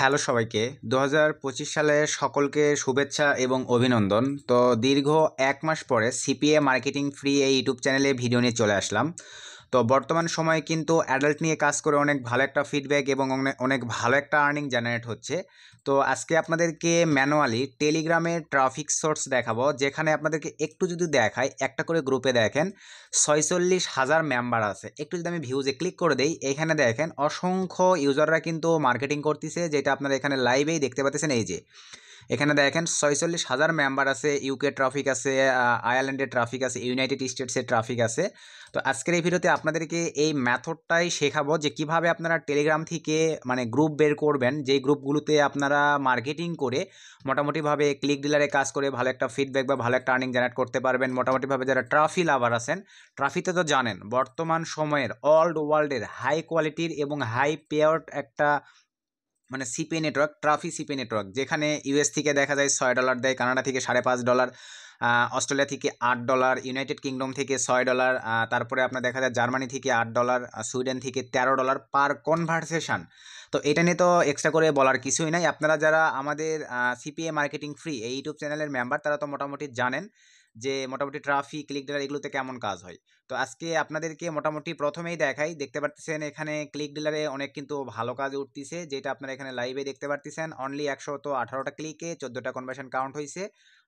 Hello সবাইকে। ২০২৫ সালে সকলকে শুভেচ্ছা এবং অভিনন্দন। তো দীর্ঘ ১ মাস পরে সিপিএ মার্কেটিং ফ্রি এই ইউটিউব চ্যানেলে ভিডিও নিয়ে চলে আসলাম। তো বর্তমান সময়ে কিন্তু অ্যাডাল্ট নিয়ে কাজ করে অনেক ভালো একটা ফিডব্যাক এবং অনেক ভালো একটা আর্নিং জেনারেট হচ্ছে। তো আজকে আপনাদেরকে ম্যানুয়ালি টেলিগ্রামের ট্রাফিক সোর্স দেখাবো, যেখানে আপনাদেরকে একটু যদি দেখাই, একটা করে গ্রুপে দেখেন ৪৬,০০০ মেম্বার আছে। একটু যদি আমি ভিউজে ক্লিক করে দেই, এখানে দেখেন অসংখ্য ইউজাররা কিন্তু মার্কেটিং করতেছে, যেটা আপনারা এখানে লাইভেই দেখতে পাচ্ছেন। এই যে এখানে দেখেন ৪৬,০০০ মেম্বার আছে, ইউকে ট্রাফিক আছে, আয়ারল্যান্ডের ট্রাফিক আছে, ইউনাইটেড স্টেটসের ট্রাফিক আছে। তো আজকের এই ভিডিওতে আপনাদেরকে এই মেথডটাই শেখাবো যে কিভাবে আপনারা টেলিগ্রাম থেকে মানে গ্রুপ বের করবেন, যেই গ্রুপগুলোতে আপনারা মার্কেটিং করে মোটামুটিভাবে ক্লিক ডিলারে কাজ করে ভালো একটা ফিডব্যাক বা ভালো একটা আর্নিং জেনারেট করতে পারবেন। মোটামুটিভাবে যারা ট্রাফি লাভার আছেন, ট্রাফিতে তো জানেন বর্তমান সময়ের অল ওয়ার্ল্ডের হাই কোয়ালিটির এবং হাই পেয়ার্ড একটা মানে সিপি নেটওয়ার্ক, ট্রাফি সিপি নেটওয়ার্ক, যেখানে ইউএস থেকে দেখা যায় $৬ দেয়, কানাডা থেকে $৫.৫, অস্ট্রেলিয়া থেকে $৮, ইউনাইটেড কিংডম থেকে $৬, তারপরে আপনার দেখা যায় জার্মানি থেকে $৮, সুইডেন থেকে $13 পার কনভারসেশন। তো এটা নিয়ে তো এক্সট্রা করে বলার কিছুই নাই। আপনারা যারা আমাদের সিপিএ মার্কেটিং ফ্রি এই ইউটিউব চ্যানেলের মেম্বার, তারা তো মোটামুটি জানেন যে মোটামুটি ট্রাফি ক্লিক ডিলার এগুলোতে কেমন কাজ হয়। তো আজকে আপনাদেরকে মোটামুটি প্রথমেই দেখাই। দেখতে পারতেছেন এখানে ক্লিক ডিলারে অনেক কিন্তু ভালো কাজ উঠতেছে, যেটা আপনারা এখানে লাইভে দেখতে পারতেছেন। অনলি ১১৮টা ক্লিকে 14টা কনভার্সন কাউন্ট হয়েছে,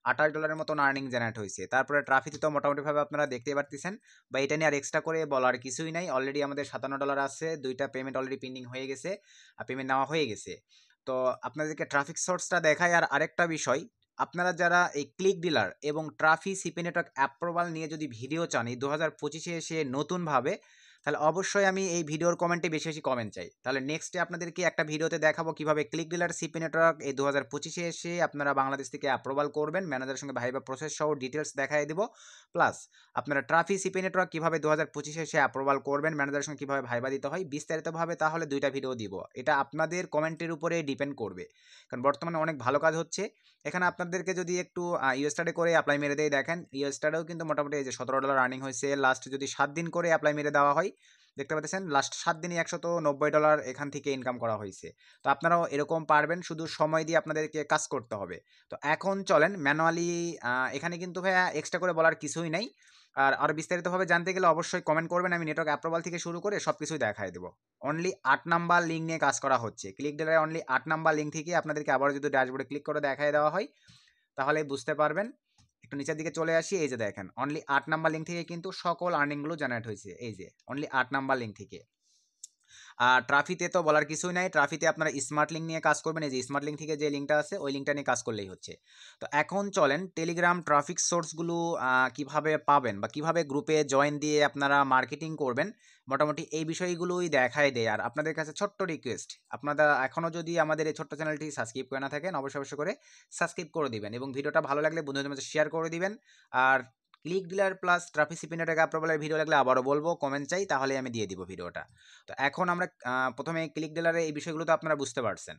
$২৮ মতন আর্নিং জেনারেট হয়েছে। তারপরে ট্রাফিতে তো মোটামুটিভাবে আপনারা দেখতে পারতেছেন, বা এটা নিয়ে আর এক্সট্রা করে বলার কিছুই নাই। অলরেডি আমাদের $৫৭ আছে, 2টা পেমেন্ট অলরেডি পেন্ডিং হয়ে গেছে, আর পেমেন্ট নেওয়া হয়ে গেছে। তো আপনাদেরকে ট্রাফিক সোর্সটা দেখায়। আর আরেকটা বিষয়, আপনারা যারা এই ক্লিক ডিলার এবং ট্রাফি সিপি নেটওয়ার্ক অ্যাপ্রুভাল নিয়ে যদি ভিডিও চান এই 2025-এ এসে নতুনভাবে, তাহলে অবশ্যই আমি এই ভিডিওর কমেন্টে বেশি বেশি কমেন্ট চাই। তাহলে নেক্সটে আপনাদেরকে একটা ভিডিওতে দেখাবো কিভাবে ক্লিক ডিলার সিপি নেটওয়ার্ক এই 2025-এ এসে আপনারা বাংলাদেশ থেকে অ্যাপ্রুভাল করবেন। ম্যানেজারের সঙ্গে ভাইবা প্রসেস সহ ডিটেলস দেখাই দেবো। প্লাস আপনারা ট্রাফি সিপি নেটওয়ার্ক কীভাবে 2025-এ এসে অ্যাপ্রুভাল করবেন, ম্যানেজারের সঙ্গে কীভাবে ভাইবা দিতে হয় বিস্তারিতভাবে, তাহলে 2টা ভিডিও দিব। এটা আপনাদের কমেন্টের উপরে ডিপেন্ড করবে, কারণ বর্তমানে অনেক ভালো কাজ হচ্ছে। এখানে আপনাদেরকে যদি একটু ইউএসটারে করে অ্যাপ্লাই মেরে দেয়, দেখেন ইউএসটারেও কিন্তু মোটামুটি এই যে $17 আর্নিং হয়েছে। লাস্ট যদি 7 দিন করে অ্যাপ্লাই মেরে দেওয়া হয়, দেখতে পাচ্ছেন লাস্ট 7 দিনই $190 এখান থেকে ইনকাম করা হয়েছে। তো আপনারাও এরকম পারবেন, শুধু সময় দিয়ে আপনাদেরকে কাজ করতে হবে। তো এখন চলেন ম্যানুয়ালি, এখানে কিন্তু ভাইয়া এক্সট্রা করে বলার কিছুই নাই। আর আরও বিস্তারিতভাবে জানতে গেলে অবশ্যই কমেন্ট করবেন, আমি নেটওয়ার্ক অ্যাপ্রুভাল থেকে শুরু করে সব কিছুই দেখাই দেবো। অনলি 8 নাম্বার লিঙ্ক নিয়ে কাজ করা হচ্ছে। ক্লিক ডিলারে অনলি 8 নাম্বার লিঙ্ক থেকে আপনাদেরকে আবার যদি ড্যাশবোর্ডে ক্লিক করে দেখাই দেওয়া হয়, তাহলে বুঝতে পারবেন। একটু নিচের দিকে চলে আসি, এই যে দেখেন অনলি 8 নাম্বার লিঙ্ক থেকে কিন্তু সকল আর্নিংগুলো জেনারেট হয়েছে। এই যে অনলি 8 নাম্বার লিঙ্ক থেকে। আর ট্রাফিতে তো বলার কিছুই নাই, ট্রাফিতে আপনারা স্মার্ট লিঙ্ক নিয়ে কাজ করবেন। এই যে স্মার্ট লিঙ্ক থেকে যে লিঙ্কটা আছে ওই লিঙ্কটা নিয়ে কাজ করলেই হচ্ছে। তো এখন চলেন টেলিগ্রাম ট্রাফিক সোর্সগুলো কিভাবে পাবেন বা কিভাবে গ্রুপে জয়েন দিয়ে আপনারা মার্কেটিং করবেন, মোটামুটি এই বিষয়গুলোই দেখায় দেয়। আর আপনাদের কাছে ছোট্ট রিকোয়েস্ট, আপনারা এখনও যদি আমাদের এই ছোট্ট চ্যানেলটি সাবস্ক্রাইব করে না থাকেন, অবশ্যই করে সাবস্ক্রাইব করে দিবেন এবং ভিডিওটা ভালো লাগলে বন্ধুদের মধ্যে শেয়ার করে দিবেন। আর click dealer plus traffic CP network অ্যাপ্রুভালের ভিডিও লাগলে আবারও বলবো, কমেন্ট চাই, তাহলে আমি দিয়ে দিব ভিডিওটা। তো এখন আমরা প্রথমে ক্লিক ডিলারে এই বিষয়গুলো তো আপনারা বুঝতে পারছেন।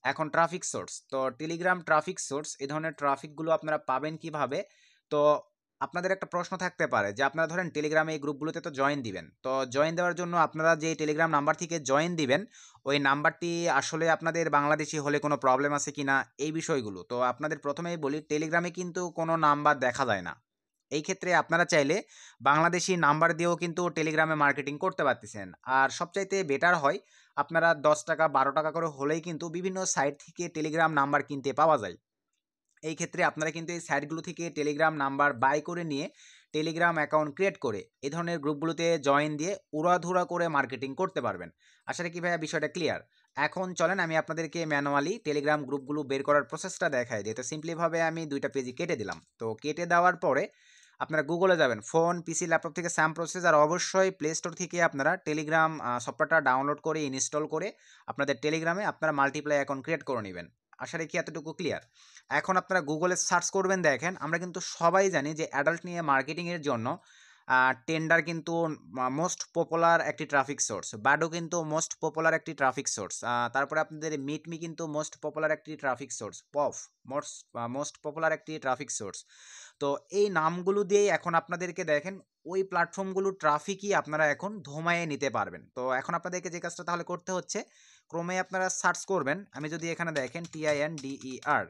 এখন ট্রাফিক সোর্স, তো টেলিগ্রাম ট্রাফিক সোর্স, এই ধরনের ট্রাফিকগুলো আপনারা পাবেন কিভাবে? তো আপনাদের একটা প্রশ্ন থাকতে পারে যে আপনারা ধরেন টেলিগ্রামে এই গ্রুপগুলোতে তো জয়েন দিবেন, তো জয়েন দেওয়ার জন্য আপনারা যে টেলিগ্রাম নাম্বার থেকে জয়েন দিবেন, ওই নাম্বারটি আসলে আপনাদের বাংলাদেশি হলে কোনো প্রবলেম আছে কি না, এই বিষয়গুলো। তো আপনাদের প্রথমেই বলি, টেলিগ্রামে কিন্তু কোনো নাম্বার দেখা যায় না। এই ক্ষেত্রে আপনারা চাইলে বাংলাদেশি নাম্বার দিয়েও কিন্তু টেলিগ্রামে মার্কেটিং করতে পারতেছেন। আর সবচাইতে বেটার হয় আপনারা 10 টাকা 12 টাকা করে হলেই কিন্তু বিভিন্ন সাইট থেকে টেলিগ্রাম নাম্বার কিনতে পাওয়া যায়। এই ক্ষেত্রে আপনারা কিন্তু এই সাইটগুলো থেকে টেলিগ্রাম নাম্বার বাই করে নিয়ে টেলিগ্রাম অ্যাকাউন্ট ক্রিয়েট করে এই ধরনের গ্রুপগুলোতে জয়েন দিয়ে উড়াধুরা করে মার্কেটিং করতে পারবেন। আশা রাখি ভাইয়া বিষয়টা ক্লিয়ার। এখন চলেন আমি আপনাদেরকে ম্যানুয়ালি টেলিগ্রাম গ্রুপগুলো বের করার প্রসেসটা দেখাই দিই। তো সিম্পলিভাবে আমি 2টা পেজই কেটে দিলাম। তো কেটে দেওয়ার পরে আপনারা গুগলে যাবেন, ফোন, পিসি, ল্যাপটপ থেকে স্যাম প্রসেস, আর অবশ্যই প্লে স্টোর থেকে আপনারা টেলিগ্রাম সফটওয়্যারটা ডাউনলোড করে ইনস্টল করে আপনাদের টেলিগ্রামে আপনারা মাল্টিপ্লাই অ্যাকাউন্ট ক্রিয়েট করে নেবেন। আশা রাখি এতটুকু ক্লিয়ার। এখন আপনারা গুগলে সার্চ করবেন, দেখেন আমরা কিন্তু সবাই জানি যে অ্যাডাল্ট নিয়ে মার্কেটিংয়ের জন্য টেন্ডার কিন্তু মোস্ট পপুলার একটি ট্রাফিক সোর্স, বাডো কিন্তু মোস্ট পপুলার একটি ট্রাফিক সোর্স, তারপরে আপনাদের মিটমি কিন্তু মোস্ট পপুলার একটি ট্রাফিক সোর্স, পফ মোস্ট পপুলার একটি ট্রাফিক সোর্স। তো এই নামগুলো দিয়েই এখন আপনাদেরকে দেখেন ওই প্ল্যাটফর্মগুলো ট্রাফিকই আপনারা এখন ধোমায়ে নিতে পারবেন। তো এখন আপনাদেরকে যে কাজটা তাহলে করতে হচ্ছে, ক্রোমে আপনারা সার্চ করবেন, আমি যদি এখানে দেখেন TINDER,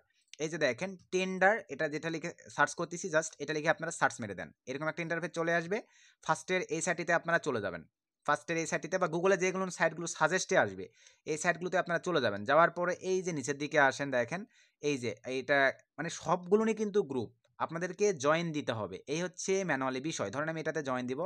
এই যে দেখেন টেন্ডার, এটা যেটা লিখে সার্চ করতেছি জাস্ট এটা লিখে আপনারা সার্চ মেরে দেন, এরকম একটা ইন্টারফেস চলে আসবে। ফার্স্টের এই সাইটটিতে আপনারা চলে যাবেন, ফার্স্টের এই সাইটটিতে বা গুগলে যেগুলো সাইটগুলো সাজেস্টে আসবে এই সাইটগুলোতে আপনারা চলে যাবেন। যাওয়ার পরে এই যে নিচের দিকে আসেন, দেখেন এই যে এইটা মানে সবগুলোই কিন্তু গ্রুপ, আপনাদেরকে জয়েন দিতে হবে, এই হচ্ছে ম্যানুয়ালি বিষয়। ধরেন আমি এটাতে জয়েন দিব,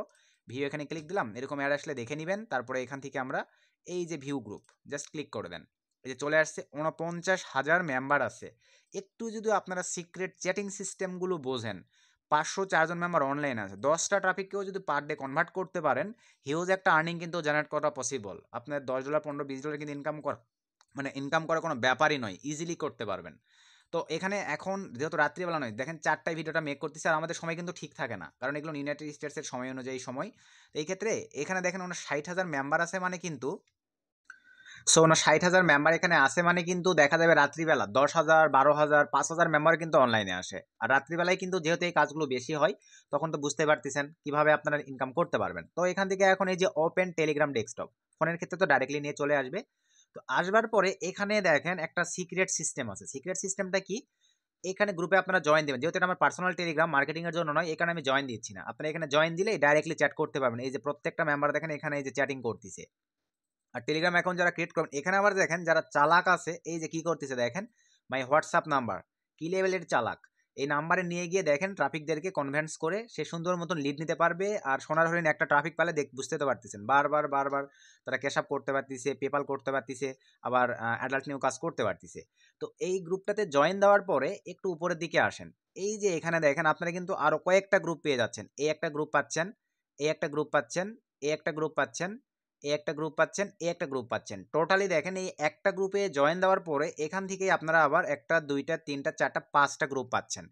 ভিউ এখানে ক্লিক দিলাম, এরকম অ্যাড আসলে দেখে নেবেন। তারপরে এখান থেকে আমরা এই যে ভিউ গ্রুপ জাস্ট ক্লিক করে দেন, এই যে চলে আসছে 49,000 মেম্বার আছে। একটু যদি আপনারা সিক্রেট চ্যাটিং সিস্টেমগুলো বোঝেন, 504 জন মেম্বার অনলাইন আছে, 10টা ট্রাফিককেও যদি পার ডে কনভার্ট করতে পারেন, হিউজ একটা আর্নিং কিন্তু জেনারেট করা পসিবল। আপনার $10, $15, $20 কিন্তু ইনকাম করা মানে ইনকাম করা কোনো ব্যাপারই নয়, ইজিলি করতে পারবেন। তো এখানে এখন যেহেতু রাত্রিবেলা নয়, দেখেন 4টায় ভিডিওটা মেক করতেছে, আর আমাদের সময় কিন্তু ঠিক থাকে না, কারণ এগুলো ইউনাইটেড স্টেটসের সময় অনুযায়ী সময়। তো এই ক্ষেত্রে এখানে দেখেন 60,000 মেম্বার আছে, মানে কিন্তু 60,000 মেম্বার এখানে আছে, মানে কিন্তু দেখা যাবে রাত্রিবেলা 10,000, 12,000, 5,000 মেম্বার কিন্তু অনলাইনে আসে। আর রাত্রিবেলায় কিন্তু যেহেতু এই কাজগুলো বেশি হয়, তখন তো বুঝতে পারতেছেন কিভাবে আপনারা ইনকাম করতে পারবেন। তো এখান থেকে এখন এই যে ওপেন টেলিগ্রাম ডেস্কটপ, ফোনের ক্ষেত্রে তো ডাইরেক্টলি নিয়ে চলে আসবে। তো আসবার পরে এখানে দেখেন একটা সিক্রেট সিস্টেম আছে। সিক্রেট সিস্টেমটা কি? এখানে গ্রুপে আপনারা জয়েন দেবেন, যেহেতু এটা আমার পার্সোনাল টেলিগ্রাম, মার্কেটিং এর জন্য নয়, এখানে আমি জয়েন দিচ্ছি না। আপনারা এখানে জয়েন দিলে ডাইরেক্টলি চ্যাট করতে পারবেন। এই যে প্রত্যেকটা মেম্বার দেখেন এখানে এই যে চ্যাটিং করতেছে। আর টেলিগ্রাম অ্যাকাউন্ট যারা ক্রিয়েট করবেন, এখানে আবার দেখেন যারা চালাক আছে, এই যে কি করতেছে দেখেন, মাই হোয়াটসঅ্যাপ নাম্বার, কি লেভেলের চালাক, এই নাম্বারে নিয়ে গিয়ে দেখেন ট্রাফিকদেরকে কনভিন্স করে সে সুন্দর মতন লিড নিতে পারবে। আর সোনার হরিণ একটা ট্রাফিক পেলে বুঝতে তো পারতেছেন, বারবার বারবার তারা ক্যাশ আপ করতে পারতেছে, পেপাল করতে পারতেছে, আবার অ্যাডাল্ট নিউ কাজ করতে পারতেছে। তো এই গ্রুপটাতে জয়েন দেওয়ার পরে একটু উপরের দিকে আসেন, এই যে এখানে দেখেন আপনারা কিন্তু আরও কয়েকটা গ্রুপ পেয়ে যাচ্ছেন। এই একটা গ্রুপ পাচ্ছেন, এই একটা গ্রুপ পাচ্ছেন, এই একটা গ্রুপ পাচ্ছেন, এই একটা গ্রুপ পাচ্ছেন, এই একটা গ্রুপ পাচ্ছেন। টোটালি দেখেন এই একটা গ্রুপে জয়েন দেওয়ার পরে এখান থেকেই আপনারা আবার একটা, দুইটা, তিনটা, চারটা, 5টা গ্রুপ পাচ্ছেন।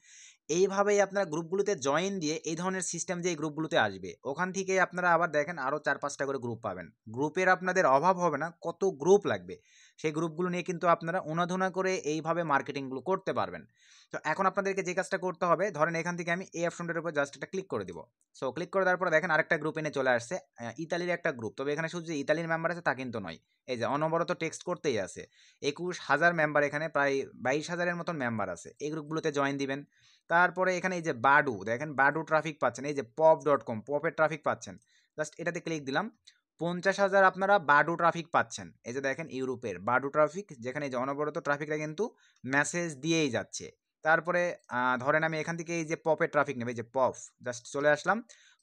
এইভাবেই আপনারা গ্রুপগুলোতে জয়েন দিয়ে এই ধরনের সিস্টেম যে এই গ্রুপগুলোতে আসবে, ওখান থেকে আপনারা আবার দেখেন আরও 4-5টা করে গ্রুপ পাবেন। গ্রুপের আপনাদের অভাব হবে না, কত গ্রুপ লাগবে, সেই গ্রুপগুলো নিয়ে কিন্তু আপনারা উনাধুনা করে এইভাবে মার্কেটিংগুলো করতে পারবেন। তো এখন আপনাদেরকে যে কাজটা করতে হবে, ধরেন এখান থেকে আমি এই অপশনটার উপর জাস্ট একটা ক্লিক করে দিব। সো ক্লিক করে দেওয়ার পরে দেখেন আরেকটা গ্রুপ এনে চলে আসছে, ইতালির একটা গ্রুপ। তবে এখানে শুধু যে ইতালির মেম্বার আছে তা কিন্তু নয়, এই যে অনবরত টেক্সট করতেই আছে। 21,000 মেম্বার, এখানে প্রায় 22,000-এর মতন মেম্বার আছে। এই গ্রুপগুলোতে জয়েন দিবেন। তারপরে এখানে এই যে বাডু, দেখেন বাডু ট্রাফিক পাচ্ছেন, এই যে pop.com, পপের ট্রাফিক পাচ্ছেন। জাস্ট এটাতে ক্লিক দিলাম, 50,000 আপনারা বাডু ট্রাফিক পাচ্ছেন। এই যে দেখেন ইউরোপের বাডু ট্রাফিক, যেখানে এই যে অনবরত ট্রাফিকটা কিন্তু মেসেজ দিয়েই যাচ্ছে। তারপরে ধরেন আমি এখান থেকে এই যে পপের ট্রাফিক নেবে, এই যে পপ, জাস্ট চলে আসলাম,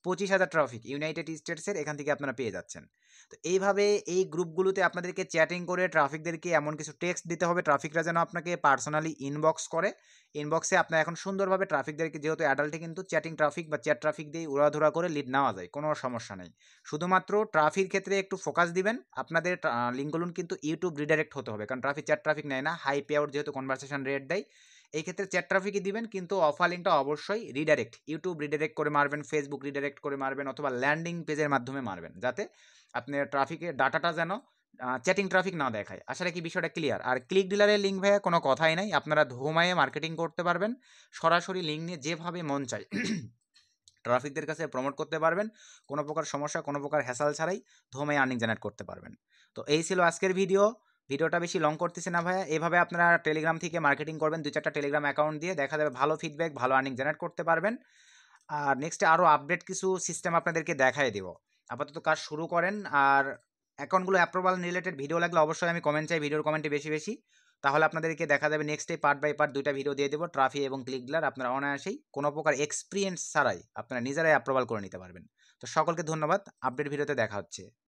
25,000 ট্রাফিক ইউনাইটেড স্টেটসের এখান থেকে আপনারা পেয়ে যাচ্ছেন। তো এইভাবে এই গ্রুপগুলোতে আপনাদেরকে চ্যাটিং করে ট্রাফিকদেরকে এমন কিছু টেক্সট দিতে হবে, ট্রাফিকরা যেন আপনাকে পার্সোনালি ইনবক্স করে। ইনবক্সে আপনার এখন সুন্দরভাবে ট্রাফিকদেরকে, যেহেতু অ্যাডাল্টে কিন্তু চ্যাটিং ট্রাফিক বা চ্যাট ট্রাফিক দিয়ে উড়াধুরা করে লিড নেওয়া যায়, কোনো সমস্যা নেই। শুধুমাত্র ট্রাফিক ক্ষেত্রে একটু ফোকাস দিবেন। আপনাদের লিঙ্কগুলো কিন্তু ইউটিউব রিডাইরেক্ট হতে হবে, কারণ ট্রাফিক চ্যাট ট্রাফিক নেয় না, হাই পে আউট যেহেতু কনভারসেশন রেট দেয়। এই ক্ষেত্রে চ্যাট ট্রাফিকই দিবেন, কিন্তু অফার লিঙ্কটা অবশ্যই রিডাইরেক্ট, ইউটিউব রিডাইরেক্ট করে মারবেন, ফেসবুক রিডাইরেক্ট করে মারবেন, অথবা ল্যান্ডিং পেজের মাধ্যমে মারবেন, যাতে আপনার ট্রাফিকের ডাটাটা যেন চ্যাটিং ট্রাফিক না দেখায়। আসলে কি বিষয়টা ক্লিয়ার? আর ক্লিক ডিলারের লিঙ্ক ভাইয়া কোনো কথাই নাই, আপনারা ধুমায়ে মার্কেটিং করতে পারবেন, সরাসরি লিঙ্ক নিয়ে যেভাবে মন চায় ট্রাফিকদের কাছে প্রমোট করতে পারবেন, কোনো প্রকার সমস্যা, কোনো প্রকার হ্যাসাল ছাড়াই ধুমায়ে আর্নিং জেনারেট করতে পারবেন। তো এই ছিল আজকের ভিডিওটা বেশি লং করতেছে না ভাইয়া। এভাবে আপনারা টেলিগ্রাম থেকে মার্কেটিং করবেন, 2-4টা টেলিগ্রাম অ্যাকাউন্ট দিয়ে, দেখা যাবে ভালো ফিডব্যাক, ভালো আর্নিং জেনারেট করতে পারবেন। আর নেক্সটে আরও আপডেট কিছু সিস্টেম আপনাদেরকে দেখাই দেব। আপাতত কাজ শুরু করেন। আর অ্যাকাউন্টগুলো অ্যাপ্রুভাল রিলেটেড ভিডিও লাগলে অবশ্যই আমি কমেন্ট চাই, ভিডিওর কমেন্টে বেশি বেশি, তাহলে আপনাদেরকে দেখা যাবে নেক্সটে পার্ট বাই পার্ট 2টা ভিডিও দিয়ে দেবো, ট্রাফিক এবং ক্লিক ডিলার। আপনারা অনায়াসেই কোনো প্রকার এক্সপিরিয়েন্স ছাড়াই আপনারা নিজেরাই অ্যাপ্রুভাল করে নিতে পারবেন। তো সকলকে ধন্যবাদ, আপডেট ভিডিওতে দেখা হচ্ছে।